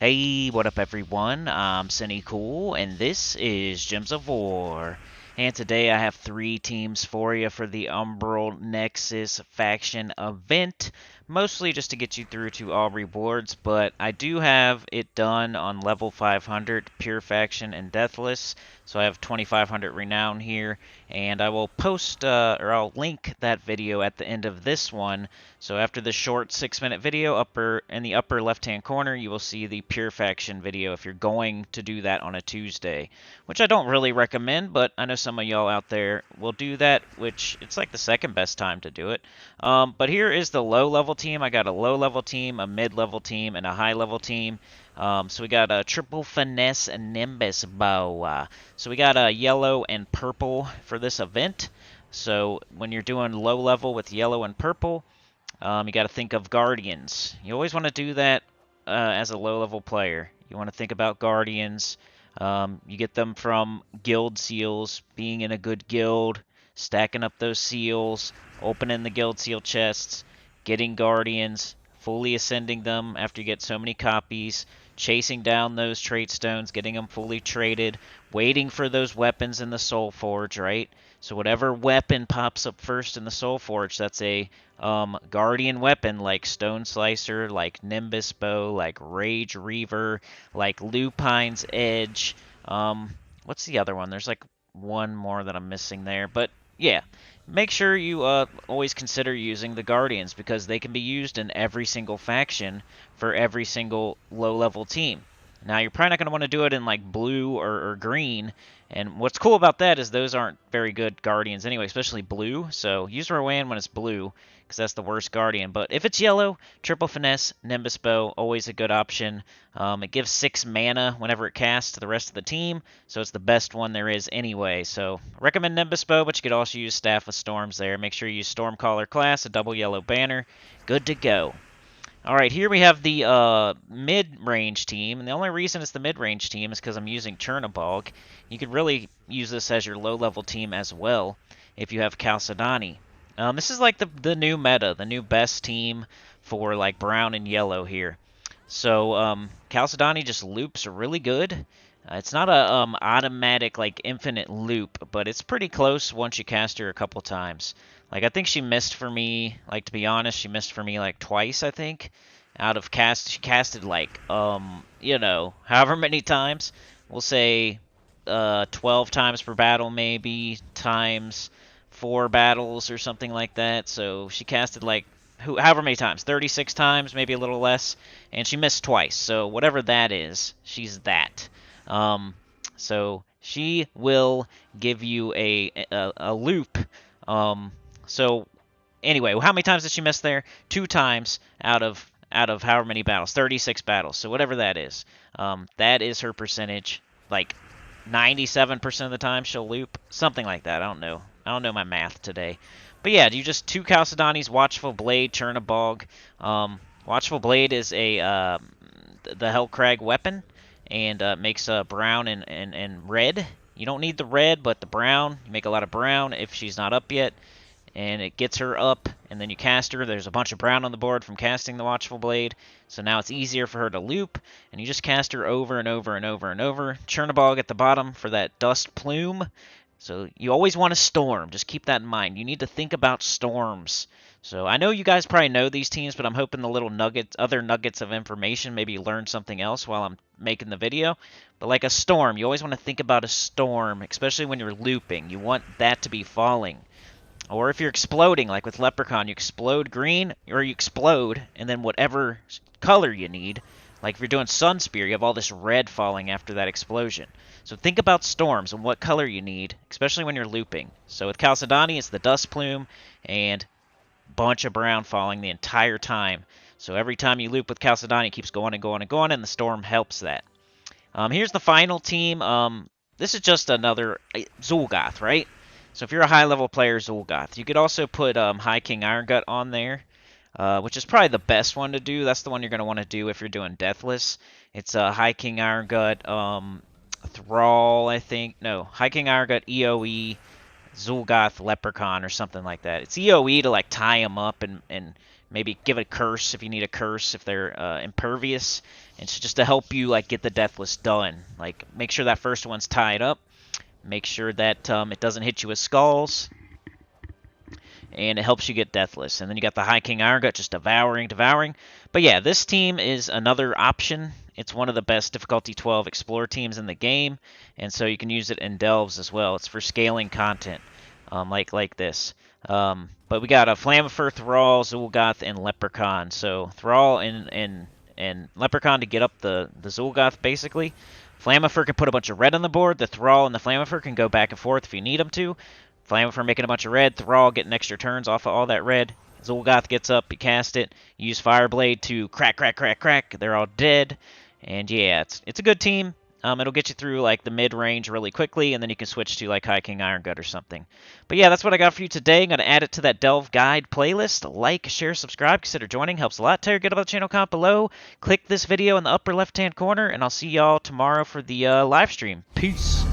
Hey, what up everyone? I'm Sinnycool, and this is Gems of War. And today I have three teams for you for the Umbral Nexus faction event. Mostly just to get you through to all rewards, but I do have it done on level 500, Pure Faction and Deathless. So I have 2500 Renown here, and I will post, or I'll link that video at the end of this one. So after the short 6-minute video, in the upper left-hand corner, you will see the Pure Faction video if you're going to do that on a Tuesday, which I don't really recommend, but I know some of y'all out there will do that, which it's like the second best time to do it. But here is the low-level team. I got a low-level team, a mid-level team, and a high-level team. So we got a triple finesse and nimbus bow. So we got a yellow and purple for this event. So when you're doing low level with yellow and purple, you got to think of guardians. You always want to do that as a low level player. You want to think about guardians. You get them from guild seals, being in a good guild, stacking up those seals, opening the guild seal chests, getting guardians, fully ascending them after you get so many copies, chasing down those trait stones, getting them fully traded, waiting for those weapons in the soul forge, right? So whatever weapon pops up first in the soul forge, that's a guardian weapon, like Stone Slicer, like Nimbus Bow, like Rage Reaver, like Lupine's Edge. What's the other one? There's like one more that I'm missing there, but yeah, make sure you always consider using the Guardians because they can be used in every single faction for every single low-level team. Now, you're probably not going to want to do it in like blue or green, and what's cool about that is those aren't very good Guardians anyway, especially blue, so use Rowan when it's blue, because that's the worst Guardian. But if it's yellow, Triple Finesse, Nimbus Bow, always a good option. It gives 6 mana whenever it casts to the rest of the team, so it's the best one there is anyway. So I recommend Nimbus Bow, but you could also use Staff of Storms there. Make sure you use Stormcaller class, a double yellow banner. Good to go. Alright, here we have the mid-range team, and the only reason it's the mid-range team is because I'm using Chernobog. You could really use this as your low-level team as well if you have Chalcedony. This is like the new meta, the new best team for like brown and yellow here. So Chalcedony just loops really good. It's not a automatic like infinite loop, but it's pretty close once you cast her a couple times. Like I think she missed for me, like to be honest, she missed for me like twice, I think. Out of she casted like however many times. We'll say 12 times per battle maybe, times 4 battles or something like that. So she casted like however many times, 36 times, maybe a little less, and she missed twice. So whatever that is, she's that. So she will give you a loop. So anyway, how many times did she miss there? 2 times out of however many battles, 36 battles. So whatever that is, that is her percentage. Like 97% of the time she'll loop, something like that. I don't know. I don't know my math today. But yeah, you just 2 Chalcedony's, Watchful Blade, Chernobog. Watchful Blade is the Hellcrag weapon, and makes brown and red. You don't need the red, but the brown. You make a lot of brown if she's not up yet, and it gets her up, and then you cast her. There's a bunch of brown on the board from casting the Watchful Blade, so now it's easier for her to loop, and you just cast her over and over and over and over. Chernobog at the bottom for that Dust Plume. So you always want a storm. Just keep that in mind. You need to think about storms. So I know you guys probably know these teams, but I'm hoping the little other nuggets of information, maybe you learn something else while I'm making the video. But like a storm, you always want to think about a storm, especially when you're looping. You want that to be falling. Or if you're exploding, like with Leprechaun, you explode green, or you explode, and then whatever color you need. Like if you're doing Sun Spear, you have all this red falling after that explosion. So think about storms and what color you need, especially when you're looping. So with Chalcedony, it's the Dust Plume and bunch of brown falling the entire time. So every time you loop with Chalcedony, it keeps going and going and going, and the storm helps that. Here's the final team. This is just another Zul'Goth, right? So if you're a high-level player, Zul'Goth. You could also put High King Irongut on there, which is probably the best one to do. That's the one you're going to want to do if you're doing Deathless. It's High King Irongut, Thrall, I think. No, High King Irongut, EOE, Zul'Goth, Leprechaun, or something like that. It's EOE to like tie him up and Maybe give a curse if you need a curse, if they're impervious. And it's just to help you like get the deathless done. Like make sure that first one's tied up. Make sure that it doesn't hit you with skulls. And it helps you get deathless. And then you got the High King Iron Gut just devouring. But yeah, this team is another option. It's one of the best difficulty 12 Explorer teams in the game, and so you can use it in Delves as well. It's for scaling content, like this. But we got a Flammifer, Thrall, Zul'Goth, and Leprechaun. So Thrall and Leprechaun to get up the Zul'Goth, basically. Flammifer can put a bunch of red on the board. The Thrall and the Flammifer can go back and forth if you need them to. Flammifer making a bunch of red. Thrall getting extra turns off of all that red. Zul'Goth gets up, you cast it. You use Fireblade to crack. They're all dead. And yeah, it's a good team. It'll get you through like the mid-range really quickly, and then you can switch to like High King Iron Gut or something. But yeah, that's what I got for you today. I'm going to add it to that Delve Guide playlist. Like, share, subscribe, consider joining. Helps a lot. Tell your good about the channel, comment below. Click this video in the upper left-hand corner, and I'll see y'all tomorrow for the live stream. Peace.